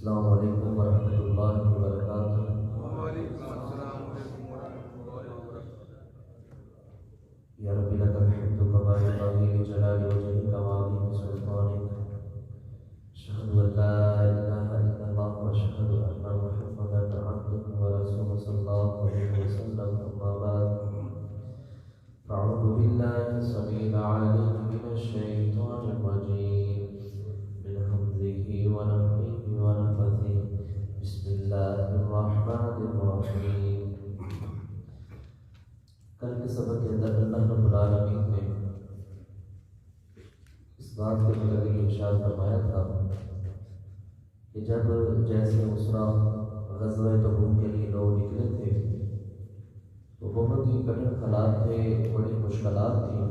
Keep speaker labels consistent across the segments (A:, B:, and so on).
A: السلام علیکم ورحمۃ اللہ وبرکاتہ۔
B: وعلیکم السلام ورحمۃ اللہ وبرکاتہ۔
A: یا رب لک الحمد کما ينبغي لجلال وجهك وعظیم سلطانك، اشهد ان لا اله الا الله واشهد ان محمدا عبده ورسوله صلی اللہ علیہ وسلم، اما بعد فاعوذ بالله السميع العليم من الشیطان الرجیم من همزه ونفخه ونفثه، بسم اللہ الرحمن الرحیم۔ کل کے سبق کے اندر اللہ رب العالمین نے اس بات کے متعلق ارشاد فرمایا تھا کہ جب جیسے اسرا غزوہ تبوک کے لیے لوگ نکلے تھے تو بہت ہی کٹھن حالات تھے، بڑی مشکلات تھیں،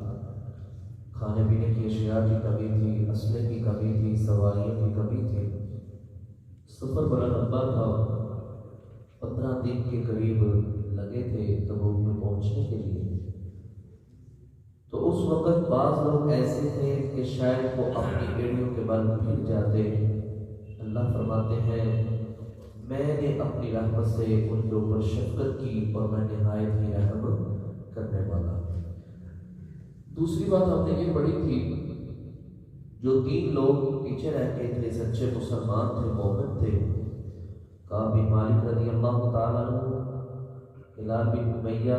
A: کھانے پینے کی اشیاء کی کمی تھی، اسلحے کی کمی تھی، سواریوں کی کمی تھی، سفر بڑا لمبا تھا، 15 دن کے قریب لگے تھے تبوک میں پہنچنے کے لیے۔ تو اس وقت بعض لوگ ایسے تھے کہ شاید وہ اپنی ایڑیوں کے بل گر جاتے۔ اللہ فرماتے ہیں میں نے اپنی رحمت سے ان کے اوپر شفقت کی اور میں نہایت ہی رحم کرنے والا۔ دوسری بات ہم نے یہ پڑھی تھی، جو 3 لوگ پیچھے رہ گئے تھے، سچے مسلمان تھے، مومن تھے، کعب بن مالک رضی اللہ تعالیٰ عنہ، ہلال بن امیہ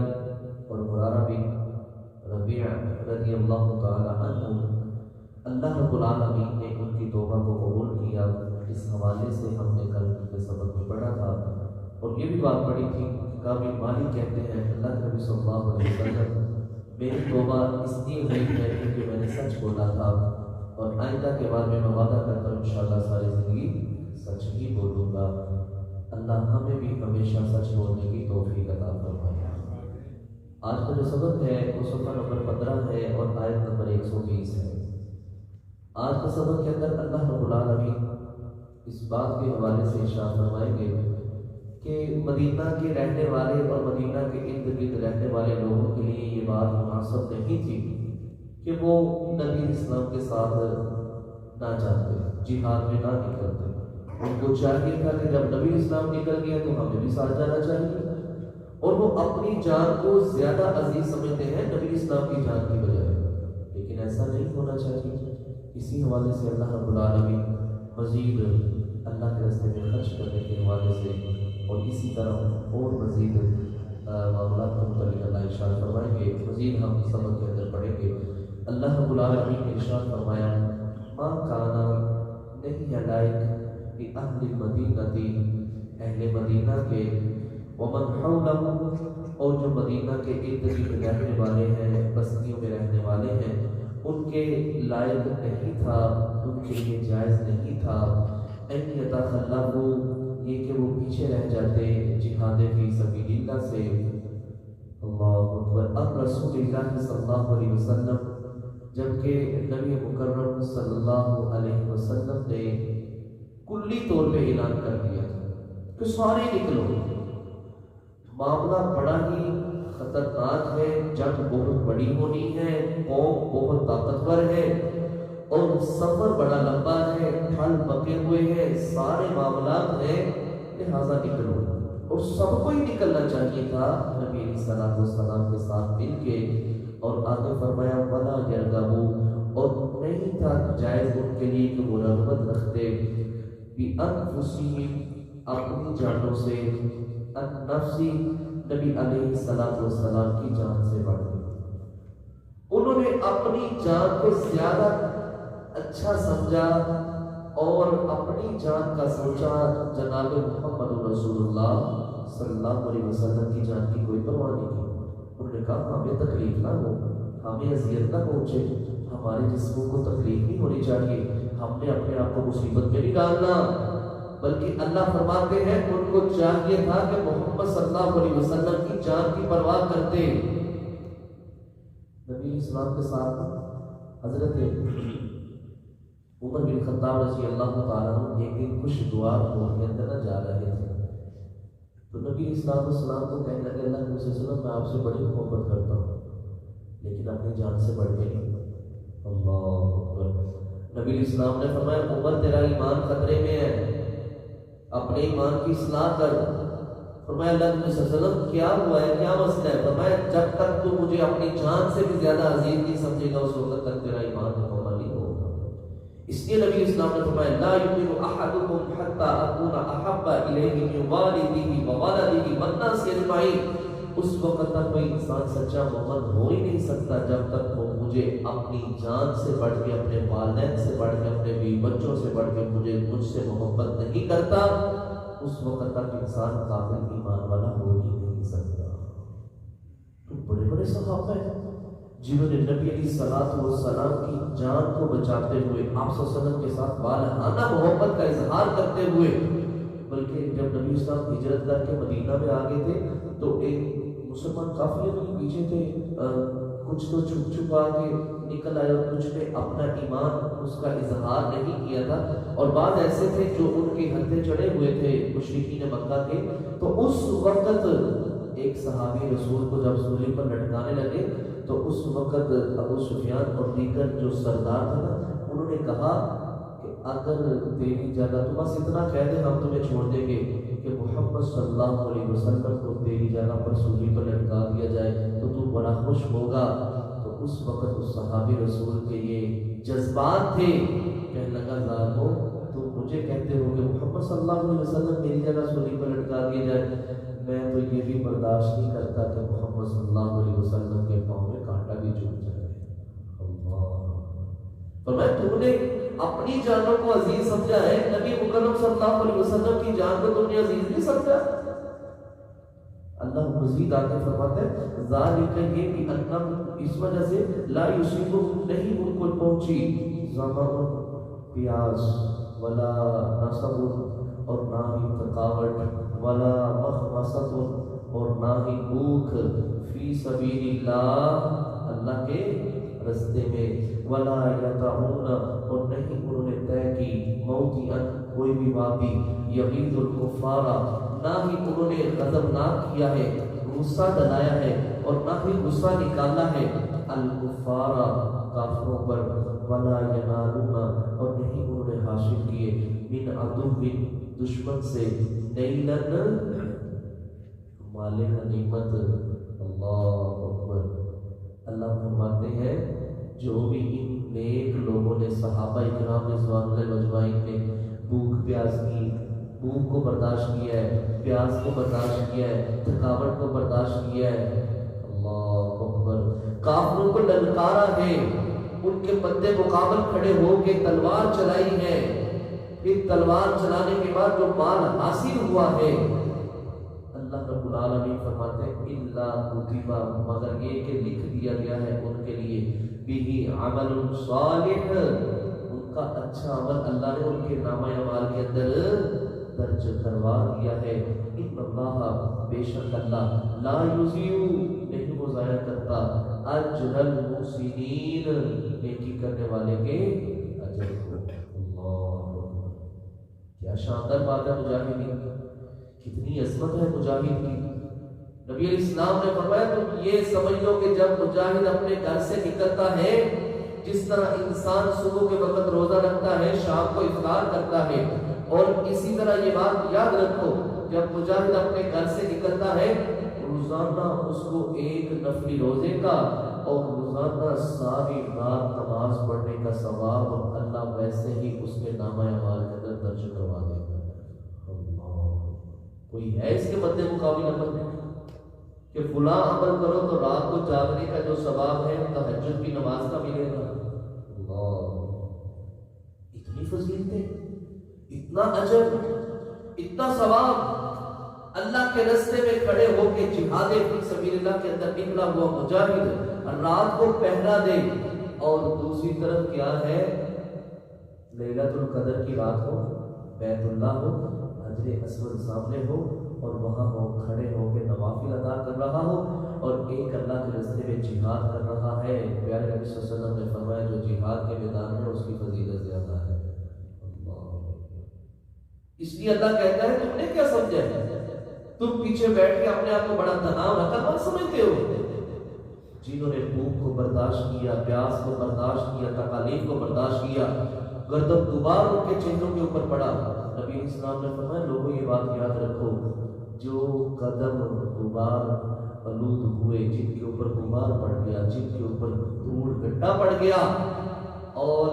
A: اور مرارہ بن ربیع رضی اللہ تعالیٰ عنہ۔ اللہ رب العالمین نے ان کی توبہ کو قبول کیا۔ اس حوالے سے ہم نے کل کے سبق میں پڑھا تھا، اور یہ بھی بات پڑھی تھی کہ کعب بن مالک کہتے ہیں اللہ کے نبی صلی اللہ علیہ وسلم میری توبہ اس لیے ہوئی ہے کیونکہ میں نے سچ بولا تھا، اور آئندہ کے بعد میں وعدہ کرتا ہوں انشاءاللہ ساری زندگی سچ ہی بولوں گا۔ اللہ ہمیں بھی ہمیشہ سچ بولنے کی توفیق عطا فرمائے۔ آج کا جو سبق ہے وہ صفحہ نمبر 15 ہے اور آیت نمبر 120 ہے۔ آج کا سبق کے اندر اللہ رب العالمین اس بات کے حوالے سے ارشاد فرمائیں گے کہ مدینہ کے رہنے والے اور مدینہ کے ارد گرد رہنے والے لوگوں کے لیے یہ بات مناسب نہیں تھی کہ وہ نبی اسلام کے ساتھ نہ جاتے، جہاد میں نہ نکلتے۔ ان کو چاہیے تھا کہ جب نبی اسلام نکل گیا تو ہمیں بھی ساتھ جانا چاہیے، اور وہ اپنی جان کو زیادہ عزیز سمجھتے ہیں نبی اسلام کی جان کی بجائے، لیکن ایسا نہیں ہونا چاہیے۔ اسی حوالے سے اللہ رب العالمین مزید اللہ کے راستے میں خرچ کرنے کے حوالے سے اور اسی طرح اور مزید معاملات کے متعلق اللہ ارشاد فرمائیں گے۔ مزید ہم سبق کے اندر پڑھیں گے۔ اللہ رب العالمین نے ارشاد فرمایا ما کانا نہیں ہے لائق اہل مدینہ، اہل مدینہ کے، ومن حولہم اور جو مدینہ کے ارد گرد رہنے والے ہیں، بستیوں میں رہنے والے ہیں، ان کے لائق نہیں تھا، ان کے لیے جائز نہیں تھا ان یتخلفوا یہ کہ وہ پیچھے رہ جاتے جہاد فی سبیل اللہ سے، اللہ اکبر، اب رسول اللہ صلی اللہ علیہ وسلم، جبکہ نبی مکرم صلی اللہ علیہ وسلم نے کلی طور پہ اعلان کر دیا تھا کہ سارے نکلو۔ معاملہ بڑا ہی خطرناک ہے، جنگ بہت بڑی ہونی ہے، قوم بہت طاقتور ہے، اور سفر بڑا لمبا ہے، پھل پکے ہوئے ہیں، سارے معاملات ہیں، لہذا نکلو۔ اور سب کو ہی نکلنا چاہیے تھا نبی علیہ الصلوۃ والسلام کے ساتھ مل کے، اور آگے فرمایا ولا یرغبوا اور نہیں تھا جائز ان کے لیے کہ وہ رغبت رکھتے بانفسہم اپنی جانوں سے، النفسی نبی علیہ الصلوۃ والسلام کی جان سے بڑھ گئی۔ انہوں نے اپنی جان کو زیادہ اچھا سمجھا اور اپنی جان کا سوچا، جناب محمد رسول اللہ صلی اللہ علیہ وسلم کی جان کی کوئی پرواہ نہیں کی۔ انہوں نے کہا ہمیں تکلیف نہ ہو، ہمیں اذیت نہ پہنچے، ہمارے جسموں کو تکلیف نہیں ہونی چاہیے، ہم نے اپنے آپ کو مصیبت میں نہیں ڈالنا، بلکہ اللہ فرماتے ہیں ان کو چاہیے تھا کہ محمد صلی اللہ علیہ وسلم کی جان کی پرواہ کرتے۔ نبی اسلام کے ساتھ حضرت عمر بن خطاب رضی اللہ تعالیٰ عنہ ایک دن خوشگوار موڑ کے اندر جا رہے تھے، تو نبی اسلام السلام کو کہنے لگے اللہ کے رسول وسلم میں آپ سے بڑی محبت کرتا ہوں لیکن اپنی جان سے بڑھ کے نہیں۔ اللہ اکبر۔ نبی اسلام نے فرمایا عمر تیرا ایمان خطرے میں ہے، اپنے ایمان کی اصلاح کر. فرمایا اللہ نبی صلی اللہ علیہ وسلم کیا ہوا ہے, کیا مسئلہ ہے؟ فرمایا جب تک تو مجھے اپنی جان سے بھی زیادہ عزیز نہیں سمجھے گا اس وقت تک تیرا ایمان مکمل نہیں ہوگا. اس لیے نبی اسلام نے فرمایا لا یؤمن احدکم حتی اکون احب الیہ من والدہ وولدہ والناس اجمعین. اس وقت تک کوئی انسان سچا مومن ہو ہی نہیں سکتا جب تک وہ مجھے اپنی جان سے بڑھ کے, اپنے والدین سے بڑھ کے, اپنے بیوی بچوں سے بڑھ کے مجھ سے محبت نہیں کرتا. اس وقت تک انسان کامل ایمان والا ہو ہی نہیں سکتا. تو بڑے بڑے صحابہ ہیں جنہوں نے نبی علیہ الصلوۃ والسلام کی جان کو بچاتے ہوئے آپ صلی اللہ علیہ وسلم کے ساتھ والہانہ محبت کا اظہار کرتے ہوئے, بلکہ جب نبی اسلام ہجرت کر کے مدینہ میں آ گئے تھے تو ایک مسلمان کافی اپنے پیچھے تھے, کچھ تو چھپ چھپا کے نکل آئے اور کچھ نے اپنا ایمان اس کا اظہار نہیں کیا تھا, اور بعض ایسے تھے جو ان کے ہتھے چڑھے ہوئے تھے مشرکین مکہ کے. تو اس وقت ایک صحابی رسول کو جب سولی پر لٹکانے لگے تو اس وقت ابو سفیان اور دیگر جو سردار تھے نا, انہوں نے کہا کہ اگر تیری جگہ تو بس اتنا کہہ دے ہم تمہیں چھوڑ دیں گے کہ محمد صلی اللہ علیہ وسلم کو تیری جگہ پر سولی پر لٹکا دیا جائے تو تو بڑا خوش ہوگا. تو اس وقت اس صحابی رسول کے یہ جذبات تھے, کہنے لگا ظالمو تو مجھے کہتے ہو کہ محمد صلی اللہ علیہ وسلم میری جگہ سولی پر لٹکا دیا جائے, میں تو یہ بھی برداشت نہیں کرتا کہ محمد صلی اللہ علیہ وسلم کے پاؤں میں کانٹا بھی چبھ جائے. فرمایا تم نے اپنی جانوں کو عزیز سمجھا ہے, نبی مکرم صلی اللہ علیہ وسلم کی جان کو تم نے عزیز نہیں سمجھا. اللہ مزید آگے فرماتا ہے ذالک یہ کہ انہم اس وجہ سے لا یصیبہم نہیں ان کو پہنچی ظمأ پیاس ولا نصب اور نہ ہی تھکاوٹ ولا مخمصۃ اور نہ ہی بھوک فی سبیل اللہ اللہ کے رستے میں ولا یطعون اور نہیں انہوں نے طے کی موطئا کوئی بھی وادی یغیظ الکفار نہ ہی انہوں نے غضبناک کیا ہے, غصہ دلایا ہے اور نہ ہی غصہ نکالا ہے الکفار کافروں پر ولا ینالون اور نہیں انہوں نے حاصل کیے من عدو دشمن سے نیلن مال غنیمت. اللہ اکبر. اللہ فرماتے ہیں جو بھی ان نیک لوگوں نے صحابہ اکرام رضوان اللہ اجمعین نے بھوک پیاس کی, بھوک کو برداشت کیا ہے, پیاس کو برداشت کیا ہے, تھکاوٹ کو برداشت کیا ہے, اللہ اکبر, کافروں کو للکارا ہے, ان کے بندے مقابل کھڑے ہو کے تلوار چلائی ہے, پھر تلوار چلانے کے بعد جو مال حاصل ہوا ہے اللہ رب العالمین فرماتے ہیں الا کتب مگر یہ کہ لکھ دیا گیا ہے ان کے لیے بھی عمل صالح, ان کا اچھا عمل اللہ نے ان کے نامہ اعمال کے اندر درج کروا دیا ہے. ان اللہ بے شک اللہ لا یضیع نہیں وہ ضائع کرتا اجر المحسنین نیکی کرنے والے کے اجر کو. اللہ کیا شاندار بات ہے مجاہدین, کتنی عظمت ہے مجاہد کی. نبی علیہ السلام نے فرمایا تم یہ سمجھ لو کہ جب مجاہد اپنے گھر سے نکلتا ہے جس طرح انسان صبح کے وقت روزہ رکھتا ہے شام کو افطار کرتا ہے, اور اسی طرح یہ بات یاد رکھو جب مجاہد اپنے گھر سے نکلتا ہے روزانہ اس کو ایک نفلی روزے کا اور روزانہ ساری رات نماز پڑھنے کا ثواب اللہ ویسے ہی اس کے نامہ اعمال کے اندر درج کروا دیتا ہے. کوئی ہے اس کے مد مقابل عمل نہیں کہ فلاں عمل کرو تو رات کو جاگنے کا جو ثواب ہے تہجد کی نماز کا ملے گا. اللہ اتنی فضیلتیں, اتنا اجر, اتنا ثواب. اللہ کے راستے میں کھڑے ہو کے جہاد فی سبیل اللہ کے اندر نکلا ہوا مجاہد رات کو پہرا دے, اور دوسری طرف کیا ہے لیلۃ القدر کی رات ہو, بیت اللہ ہو, حجر اسود سامنے ہو اور وہاں وہ کھڑے ہو کے نوافل ادا کر رہا ہو اور ایک اللہ کے راستے میں جہاد کر رہا ہے. پیارے نبی صلی اللہ علیہ وسلم نے فرمایا جو جہاد کے میدان میں اس کی فضیلت زیادہ ہے. اس لیے اللہ کہتا ہے تم نے کیا سمجھا ہے, تم پیچھے بیٹھ کے اپنے آپ کو بڑا تناؤ رکھا مت سمجھتے ہو. جنہوں نے بھوک کو برداشت کیا, پیاس کو برداشت کیا, تکالیف کو برداشت کیا, گردن دوبار ان کے چہروں کے اوپر پڑا, نبی اسلام نے فرمایا لوگوں یہ بات یاد رکھو، جو قدم غبار آلود ہوئے، جن کے اوپر غبار پڑ گیا، جن کے اوپر دھوڑ گڈھا پڑ گیا، اور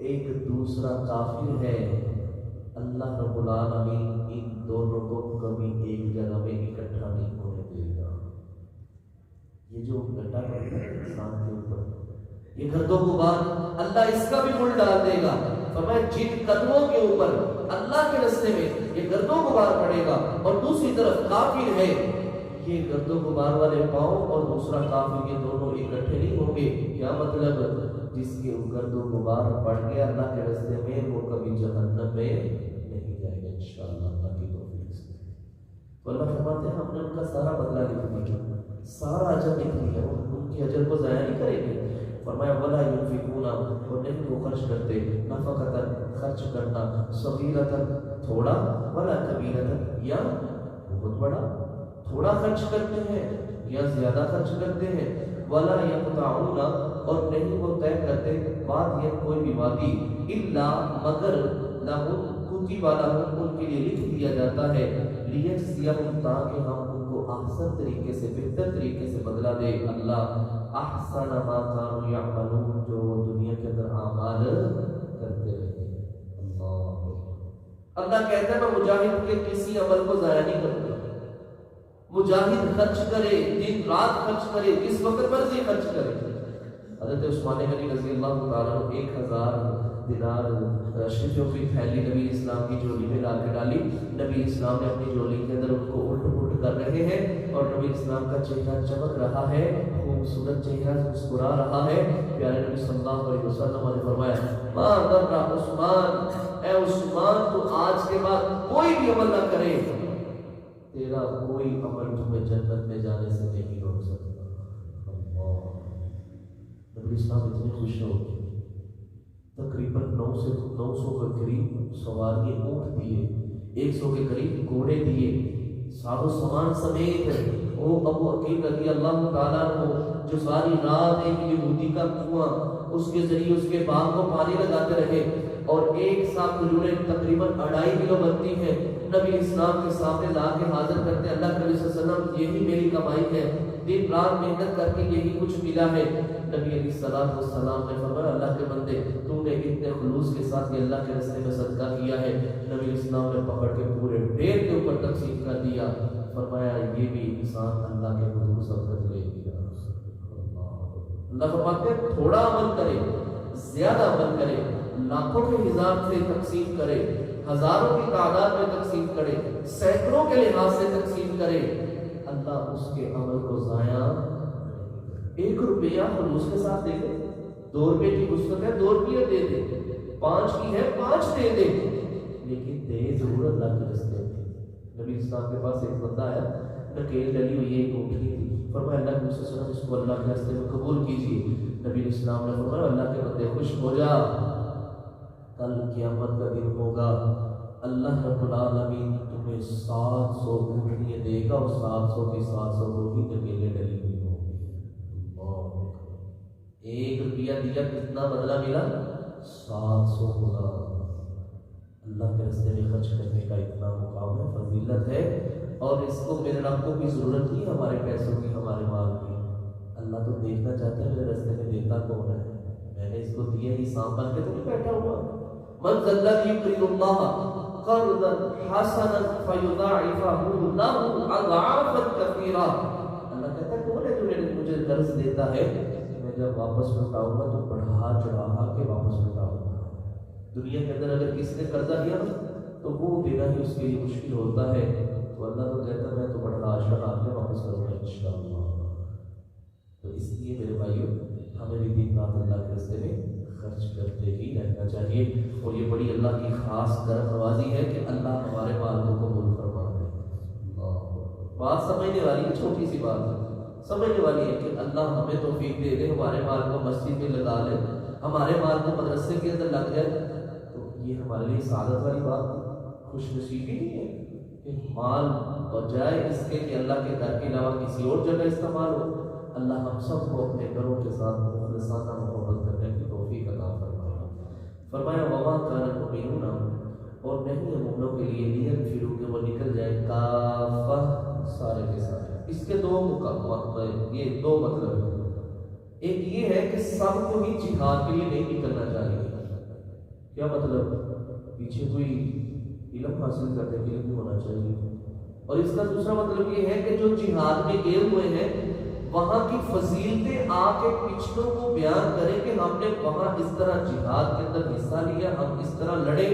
A: ایک دوسرا کافر ہے، اللہ رب العالمین ان دونوں کو کبھی ایک جگہ میں اکٹھا نہیں ہونے دے گا۔ یہ جو گڈھا پڑتا ہے انسان کے اوپر، یہ گرد و غبار، اللہ اس کا بھی مل ڈال دے گا۔ فرمایا جن قدموں کے اوپر اللہ کے راستے میں یہ گرد و غبار پڑے گا، اور دوسری طرف کافر ہے، یہ گرد و غبار والے پاؤں اور دوسرا کافر، یہ دونوں اکٹھے نہیں ہوں گے۔ کیا مطلب؟ جس کے گرد و غبار پڑ گیا اللہ کے راستے میں، وہ کبھی جہنم میں نہیں جائے گا انشاءاللہ، اللہ کی توفیق سے۔ تو اللہ فرماتے ہیں ہم نے ان کا سارا بدلہ لکھ دیا، سارا اجر لکھ دیا، ان کے اجر کو ضائع نہیں کریں گے۔ فرمایا ولا ينفقون، اور نہیں وہ خرچ کرتے، نفقۃ خرچ کرنا، صغیرۃ تھوڑا، ولا کبیرۃ یا بہت بڑا، تھوڑا خرچ کرتے ہیں یا زیادہ خرچ کرتے ہیں، ولا یقطعون، اور نہیں وہ طے کرتے بات یہ کوئی بھی وادی، الا مگر لہم کتب لہم، ان کے لیے لکھ دیا جاتا ہے، لیجزیہم، تاکہ ہم ان کو احسن طریقے سے، بہتر طریقے سے بدلہ دے اللہ، احسن ما کانوا یعملون، جو وہ دنیا کے اندر اعمال کرتے رہے۔ اللہ کہتا ہے میں مجاہد کے کسی عمل کو ضائع نہیں کرتا۔ مجاہد خرچ کرے، دن رات خرچ کرے، جس وقت مرضی خرچ کرے۔ حضرت عثمان غنی رضی اللہ تعالیٰ عنہ 1000 دینار شفیوں کی تھیلی نبی اسلام کی جولی میں لا کے ڈالی، نبی اسلام نے اپنی جولی کے اندر ان کو الٹ پلٹ کر رہے ہیں، اور نبی اسلام کا چہرہ چمک رہا ہے، خوبصورت چہرہ مسکرا رہا ہے۔ پیارے نبی صلی اللہ علیہ وسلم نے فرمایا ما ضر عثمان، اے عثمان تو آج کے بعد کوئی بھی عمل نہ کرے، تیرا کوئی عمل تمہیں جنت میں جانے سے نہیں روک سکتا۔ نبی اسلام اتنے خوش ہو گئے، تقریباً 900 کے قریب سواری اونٹ دیے، 100 کے قریب گھوڑے دیے، ساز و سامان سمیت۔ وہ ابو عقیل رضی اللہ تعالیٰ کو جو ساری رات ایک یہودی کا کنواں، اس کے ذریعے اس کے باغ کو پانی لگاتے رہے، اور ایک ساتھ کھجوریں تقریباً 2.5 کلو بنتی ہیں، نبی اسلام کے سامنے لا کے حاضر کرتے ہیں، اللہ کے نبی صلی اللہ علیہ وسلم یہی میری کمائی ہے، دن رات محنت کر کے یہی کچھ ملا ہے۔ نبی علیہ السلام نے فرمایا اللہ کے بندے تو نے اتنے خلوص کے ساتھ یہ اللہ کے راستے میں صدقہ کیا ہے۔ نبی اسلام نے پکڑ کے پورے ڈھیر کے اوپر تقسیم کر دیا، فرمایا یہ بھی انسان اللہ کے حضور صدقہ لے گیا۔ اللہ فرماتے ہیں تھوڑا عمل کرے، زیادہ عمل کرے، لاکھوں کے حساب سے تقسیم کرے، ہزاروں کی تعداد میں تقسیم کرے، سینکڑوں کے لحاظ سے تقسیم کرے، اللہ اس کے عمل کو ضائع۔ 1 روپیہ خلوص کے ساتھ دے دے، 2 روپے کی وسعت ہے 2 روپیہ دے دے، 5 کی ہے 5 دے دے، لیکن دے ضرور اللہ کے راستے میں۔ نبی اسلام کے پاس ایک بندہ آیا، نکیل ڈلی ہوئی ایک اونٹنی تھی، فرمایا اللہ کے رسول صلی اللہ علیہ وسلم اس کو اللہ کے راستے میں قبول کیجیے۔ نبی اسلام نے فرمایا اللہ کے بندے خوش ہو جا، کل قیامت کا دن ہوگا، اللہ رب العالمین تمہیں 700 اونٹنیاں دے گا، اور 700 کی 700 کو ہی نکیلے ڈلی ہوئی ہوگی۔ 1 روپیہ دیا کتنا بدلہ ملا؟ 700 ہوگا۔ اللہ کے راستے میں خرچ کرنے کا اتنا مقام ہے، فضیلت ہے، اور اس کو میرے رب کو بھی ضرورت نہیں ہمارے پیسوں کی، ہمارے مال کی۔ اللہ تو دیکھنا چاہتا ہے میرے راستے میں دیتا کون ہے، میں نے اس کو دیا ہی سانپ بن کے تو نہیں بیٹھا ہوا۔ من ذا الذی یقرض اللہ قرضا حسنا فیضاعفہ لہ اضعافا کثیرہ، اللہ کہتا ہے کون ہے جو مجھے قرض دیتا ہے، میں جب واپس لوٹاؤں گا تو بڑھا چڑھا کے واپس لوٹاؤں گا۔ دنیا کے اندر اگر کسی نے قرضہ لیا تو وہ دینا ہی اس کے لیے مشکل ہوتا ہے، تو اللہ تو کہتا ہے میں تو بڑھا چڑھا کے واپس کروں گا انشاءاللہ۔ تو اس لیے میرے بھائیوں ہمیں بھی دن رات اللہ کے راستے میں خرچ کرتے ہی رہنا چاہیے، اور یہ بڑی اللہ کی خاص کرم نوازی ہے کہ اللہ ہمارے مال کو قبول فرما دے۔ بات سمجھنے والی ہے، چھوٹی سی بات ہے، سمجھنے والی ہے کہ اللہ ہمیں توفیق دے دے، ہمارے مال کو مسجد میں لگا لے، ہمارے مال کو مدرسے کے اندر لگ جائے، تو یہ ہمارے لیے سعادت والی بات ہے، خوش نصیبی نہیں ہے کہ مال بجائے اس کے کہ اللہ کے گھر کے علاوہ کسی اور جگہ استعمال ہو۔ اللہ ہم سب کو اپنے گھروں کے ساتھ مخلصانہ محبت کرنے کی توفیق عطا فرمائے۔ فرمایا وما کان المؤمنون، اور نہیں ہے مومنوں کے لیے لین فیرو کہ وہ نکل جائے کافہ سارے کے سارے۔ اس کے یہ دو مطلب ہیں۔ ایک یہ ہے کہ سب کو ہی جہاد کے لیے نہیں نکلنا چاہیے۔ کیا مطلب؟ پیچھے کوئی علم حاصل کرنے کے لیے بھی ہونا چاہیے۔ اور اس کا دوسرا مطلب یہ ہے کہ جو جہاد میں گئے ہوئے ہیں وہاں کی فضیلتیں آ کے پچھلوں کو بیان کریں کہ ہم نے وہاں اس طرح جہاد کے اندر حصہ لیا، ہم اس طرح لڑے،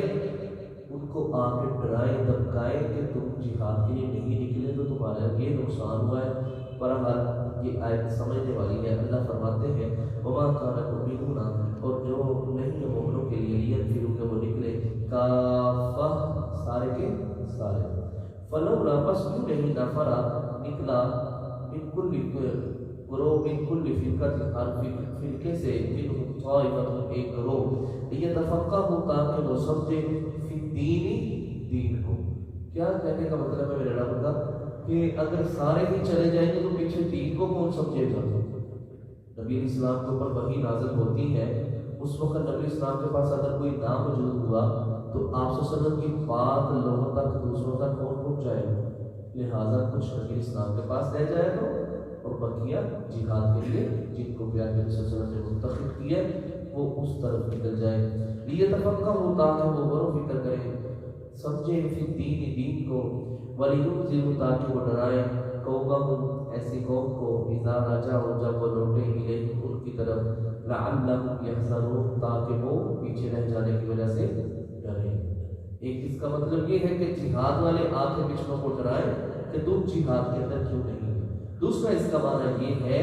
A: ان کو آ کے ڈرائیں دھمکائیں کہ تم جہاد کے لیے نہیں نکلے تو تمہارا یہ نقصان ہوا ہے۔ بہرحال یہ آیت سمجھنے والی ہے۔ اللہ فرماتے ہیں وما کان المؤمنون، اور جو نہیں ہے مومنوں کے لیے لین فیرو کہ وہ نکلے کافہ سارے کے سارے۔ فلولا پس کیوں نہیں نفرا نکلا من کل گروہ من کل فرقت ہر فرقے سے منہم طائفۃ ایک گروہ لیتفقہوا تاکہ وہ سمجھے فی الدین دین کو۔ کیا کہنے کا مطلب ہے میرے رب کا کہ اگر سارے ہی چلے جائیں گے تو پیچھے دین کو کون سمجھے گا؟ نبی اسلام کے اوپر وحی نازل ہوتی ہے، اس وقت نبی اسلام کے پاس اگر کوئی نام موجود ہوا تو آپ صلی اللہ علیہ وسلم کی بات لوگوں تک دوسروں تک کون پہنچائے گا؟ لہٰذا کچھ نبی اسلام کے پاس رہ جائے گا اور بقیہ جہاد کے لیے جن کو پیار کے صلی اللہ علیہ وسلم نے منتخب کیا وہ اس طرف نکل جائے۔ لیتفقہوا تاکہ وہ غور و فکر کریں، سمجھیں فی الدین دین کو، ولینذروا تاکہ وہ ڈرائیں قومہم ایسی قوم کو اذا رجعوا جب وہ لوٹے الیہم ان کی طرف، لعلہم یحذرون تاکہ وہ پیچھے رہ جانے کی وجہ سے ڈریں۔ ایک اس کا مطلب یہ ہے کہ جہاد والے آ کے پچھلوں کو ڈرائیں کہ تم جہاد کے اندر کیوں نہیں۔ دوسرا اس کا معنی یہ ہے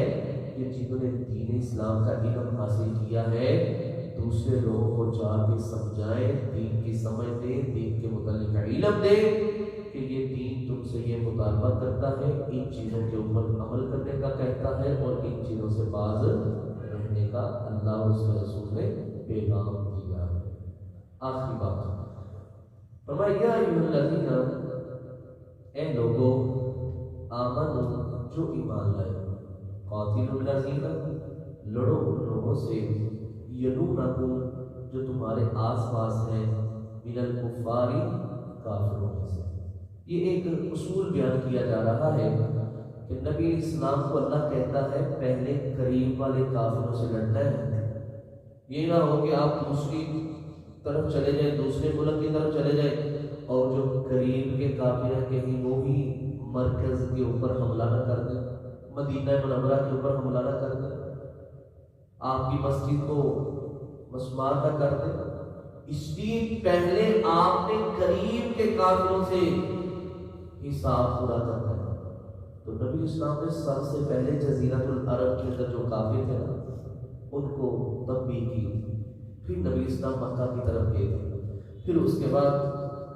A: کہ جنہوں نے دین اسلام کا علم حاصل کیا ہے دوسرے لوگوں کو جا کے سمجھائیں، دین کی سمجھ دیں، دین کے متعلق علم دیں کہ یہ دین تم سے یہ مطالبہ کرتا ہے، ان چیزوں کے اوپر عمل کرنے کا کہتا ہے اور ان چیزوں سے باز رہنے کا اللہ اور اس کے رسول نے پیغام دیا ہے۔ آخری بات فرمایا یا ایھا الذین، اے لوگو آمنو جو ایمان لائے، قاتلوا الذین لڑو ان لوگوں سے، یلونکم جو تمہارے آس پاس ہیں، من الکفار کافروں میں سے۔ یہ ایک اصول بیان کیا جا رہا ہے کہ نبی اسلام کو اللہ کہتا ہے پہلے قریب والے کافروں سے لڑنا ہے۔ یہ نہ ہو کہ آپ دوسری طرف چلے جائیں، دوسرے ملک کی طرف چلے جائیں اور جو قریب کے کافر ہیں کہیں وہ بھی مرکز کے اوپر حملہ نہ کر دیں، مدینہ منورہ کے اوپر حملہ نہ کر دیں، آپ کی مسجد کو مسمار نہ کر دیں۔ اس لیے پہلے آپ نے قریب کے کافروں سے حساب پورا کرنا ہے۔ تو نبی اسلام نے سب سے پہلے جزیرۃ العرب کے اندر جو کافر تھے نا ان کو تنبیہ کی، پھر نبی اسلام مکہ کی طرف گئے تھے، پھر اس کے بعد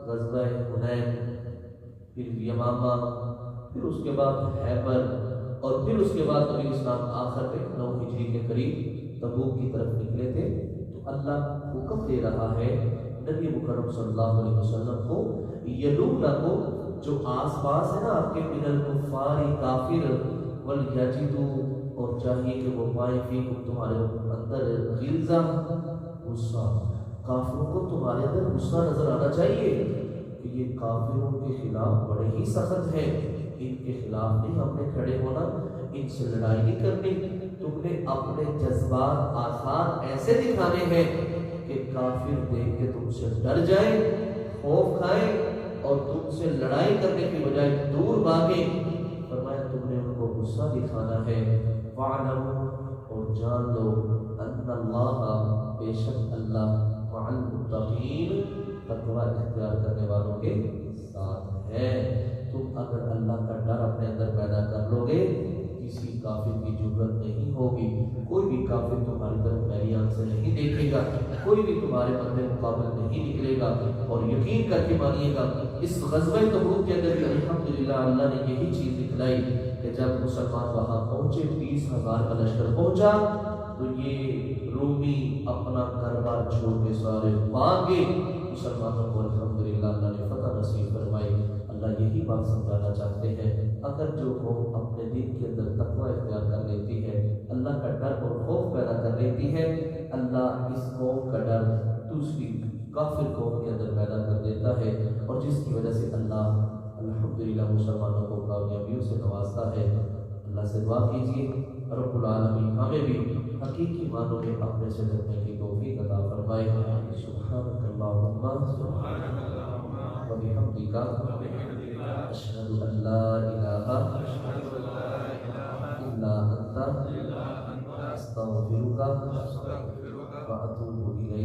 A: غزوہ حنین، پھر یمامہ، پھر اس کے بعد خیبر، اور پھر اس کے بعد نبی اسلام آخر میں 9 ہجری کے قریب تبوک کی طرف نکلے تھے۔ تو اللہ حکم دے رہا ہے نبی مکرم صلی اللہ علیہ وسلم کو، یلونکم جو آس پاس ہے نا آپ کے، من الکفار کافر، ولیجدوا اور چاہیے کہ وہ پائیں فیکم تمہارے اندر غلظہ غصہ، کافروں کو تمہارے اندر غصہ نظر آنا چاہیے کہ یہ کافروں کے خلاف بڑے ہی سخت ہیں، ان کے خلاف نہیں ہم نے کھڑے ہونا، ان سے لڑائی نہیں کرنی، تم نے اپنے جذبات آثار ایسے دکھانے ہیں کہ کافر دیکھ کے تم سے ڈر جائیں، خوف کھائیں اور تم سے لڑائی کرنے کی بجائے دور بھاگیں۔ فرمایا تم نے ان کو غصہ دکھانا ہے، وَاعْلَمُوا اور جان لو، ان اللہ بے شک اللہ مع المتقین تقوی اختیار کرنے والوں کے ساتھ ہے۔ تم اگر اللہ کا ڈر اپنے اندر پیدا کر لو گے کسی کافر کی ضرورت نہیں ہوگی، کوئی بھی کافر تمہاری طرف میری آنکھ سے نہیں دیکھے گا، کوئی بھی تمہارے مدد مقابل نہیں نکلے گا۔ اور یقین کر کے مانیے گا اس غزوہ تبوک کے اندر الحمدللہ اللہ نے یہی چیز دکھلائی کہ جب مسلمان وہاں پہنچے 20,000 کا لشکر پہنچا تو یہ رومی اپنا گھر بار چھوڑ کے سارے بھاگ گئے، مسلمانوں کو الحمدللہ اللہ نے فتح نصیب فرمائی۔ اللہ یہی بات سمجھانا چاہتے ہیں، اگر جو قوم اپنے دین کے اندر تقوی اختیار کر لیتی ہے، اللہ کا ڈر اور خوف پیدا کر لیتی ہے، اللہ اس قوم کا ڈر دوسری کافر قوم کے اندر پیدا کر دیتا ہے، اور جس کی وجہ سے اللہ الحمدللہ مسلمانوں کو کامیابیوں سے نوازتا ہے۔ اللہ سے دعا کیجیے رب العالمین ہمیں بھی حقیقی معنوں میں اپنے سے ڈرنے کی توفیق عطا فرمائے۔ سبحانک اللہم و بحمدک اشہد ان لا الہ الا انت استغفرک و اتوب الیک۔